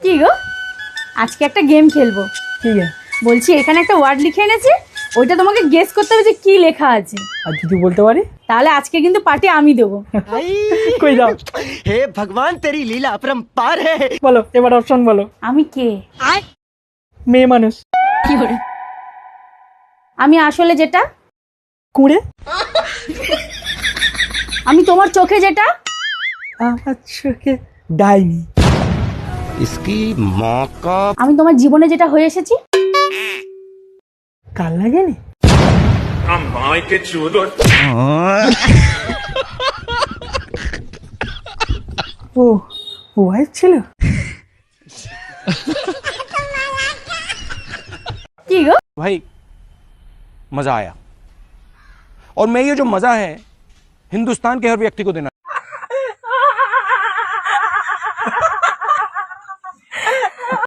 কি গো, আজকে একটা গেম খেলবো। ঠিক আছে। বলছি এখানে একটা ওয়ার্ড লিখে এনেছি, ওইটা তোমাকে গেস করতে হবে যে কি লেখা আছে। আর যদি বলতে পারি তাহলে আজকে কিন্তু পার্টি আমি দেবো। কই দাও। हे भगवान तेरी लीला अपरंपार है। বলো এবার অপশন বলো। আমি কে? মেয়ে মানুষ। আমি আসলে যেটা, কুঁড়ে। আমি তোমার চোখে যেটা, আমার চোখে ডাইনি। इसकी माँ का আমি তোমার জীবনে যেটা হয়ে এসেছি। কাল লাগেনি। ও ওয়াইফ ছিল। কি গো, भाई मजा आया और मैं ये जो मजा है हिंदुस्तान के हर व्यक्ति को देना